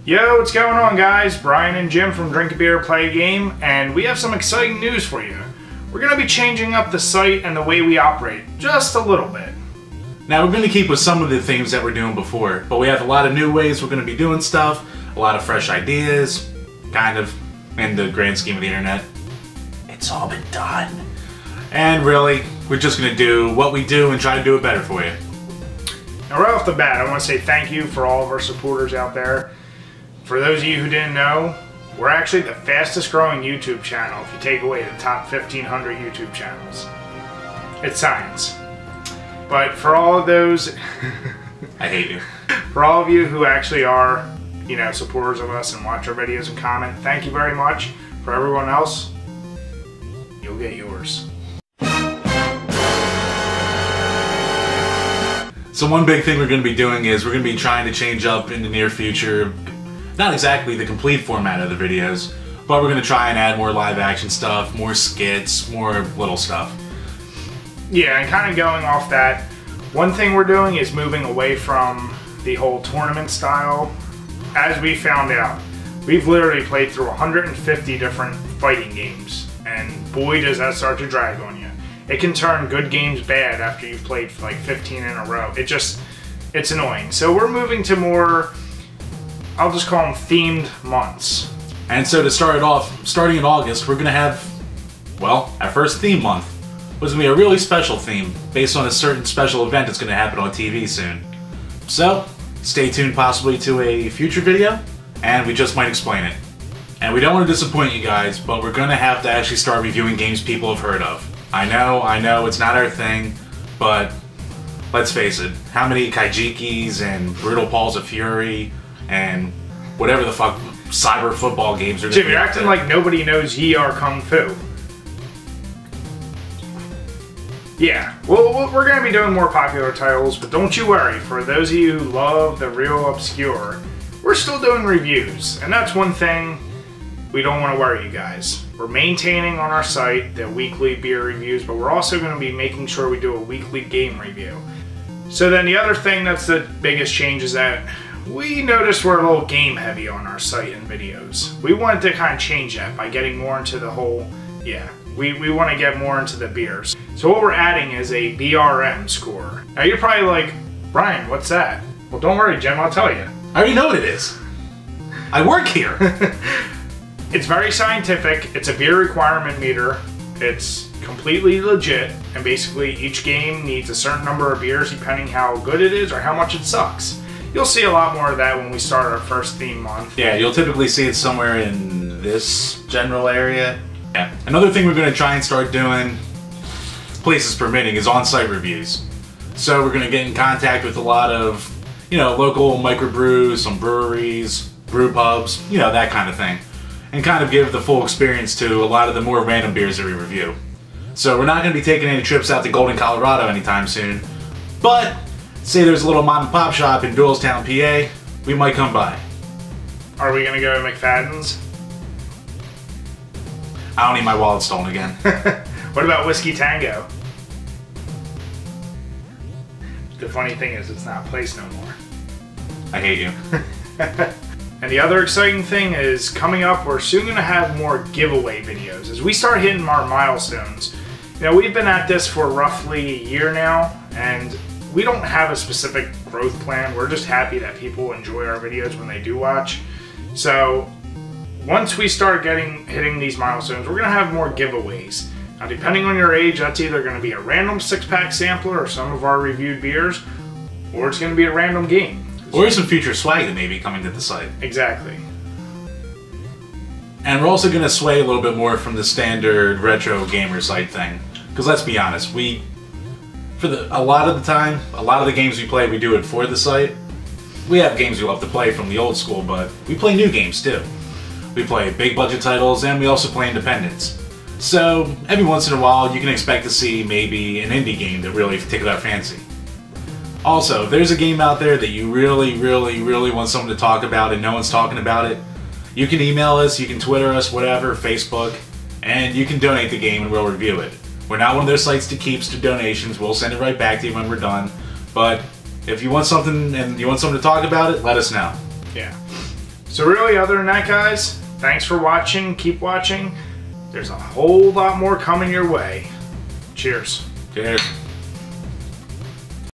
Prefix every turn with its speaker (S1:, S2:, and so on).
S1: Yo, what's going on, guys? Brian and Jim from DrinkABeerandPlayAGame, and we have some exciting news for you. We're going to be changing up the site and the way we operate, just a little bit.
S2: Now, we're going to keep with some of the themes that we're doing before, but we have a lot of new ways we're going to be doing stuff, a lot of fresh ideas, kind of, in the grand scheme of the internet. It's all been done. And really, we're just going to do what we do and try to do it better for you.
S1: Now, right off the bat, I want to say thank you for all of our supporters out there. For those of you who didn't know, we're actually the fastest growing YouTube channel if you take away the top 1,500 YouTube channels. It's science. But for all of those...
S2: I hate you.
S1: For all of you who actually are, supporters of us and watch our videos and comment, thank you very much. For everyone else, you'll get yours.
S2: So one big thing we're going to be doing is we're going to be trying to change up in the near future, not exactly the complete format of the videos, but we're going to try and add more live action stuff, more skits, more little stuff.
S1: Yeah, and kind of going off that, one thing we're doing is moving away from the whole tournament style. As we found out, we've literally played through 150 different fighting games, and boy does that start to drag on you. It can turn good games bad after you've played for like 15 in a row. It's annoying. So we're moving to more, I'll just call them themed months.
S2: And so to start it off, starting in August, we're going to have, well, our first theme month. It's going to be a really special theme based on a certain special event that's going to happen on TV soon. So, stay tuned possibly to a future video, and we just might explain it. And we don't want to disappoint you guys, but we're going to have to actually start reviewing games people have heard of. I know, it's not our thing, but let's face it, how many Kaijikis and Brutal Balls of Fury and whatever the fuck cyber football games are going to be.
S1: Jim, you're acting like nobody knows Ye Are Kung Fu. Yeah, well, we're going to be doing more popular titles, but don't you worry, for those of you who love the real obscure, we're still doing reviews, and that's one thing we don't want to worry you guys. We're maintaining on our site the weekly beer reviews, but we're also going to be making sure we do a weekly game review. So then the other thing that's the biggest change is that we noticed we're a little game heavy on our site and videos. We wanted to kind of change that by getting more into the whole, we want to get more into the beers. So what we're adding is a BRM score. Now you're probably like, Brian, what's that? Well, don't worry, Jim, I'll tell you.
S2: I already know what it is. I work here.
S1: It's very scientific. It's a beer requirement meter. It's completely legit, and basically each game needs a certain number of beers depending how good it is or how much it sucks. You'll see a lot more of that when we start our first theme month.
S2: Yeah, you'll typically see it somewhere in this general area. Yeah. Another thing we're going to try and start doing, places permitting, is on-site reviews. So we're going to get in contact with a lot of, local microbrews, some breweries, brew pubs, that kind of thing. And kind of give the full experience to a lot of the more random beers that we review. So we're not going to be taking any trips out to Golden, Colorado anytime soon. But, say there's a little mom and pop shop in Doylestown, PA, we might come by.
S1: Are we going to go to McFadden's?
S2: I don't need my wallet stolen again.
S1: What about Whiskey Tango? The funny thing is, it's not a place no more. I
S2: hate you.
S1: And the other exciting thing is, coming up, we're soon going to have more giveaway videos. As we start hitting our milestones, we've been at this for roughly a year now, and we don't have a specific growth plan. We're just happy that people enjoy our videos when they do watch. So, once we start hitting these milestones, we're going to have more giveaways. Now, depending on your age, that's either going to be a random 6-pack sampler of some of our reviewed beers, or it's going to be a random game.
S2: Or some future swag that may be coming to the site.
S1: Exactly.
S2: And we're also going to sway a little bit more from the standard retro gamer site thing. Because let's be honest, a lot of the time, a lot of the games we play, we do it for the site. We have games we love to play from the old school, but we play new games too. We play big budget titles, and we also play independents. So, every once in a while, you can expect to see maybe an indie game that really tickled our fancy. Also, if there's a game out there that you really, really, really want someone to talk about and no one's talking about it, you can email us, you can Twitter us, whatever, Facebook, and you can donate the game and we'll review it. We're not one of those sites that keeps the donations. We'll send it right back to you when we're done. But if you want something and you want someone to talk about it, let us know.
S1: Yeah. So really, other than that, guys, thanks for watching. Keep watching. There's a whole lot more coming your way. Cheers.
S2: Cheers.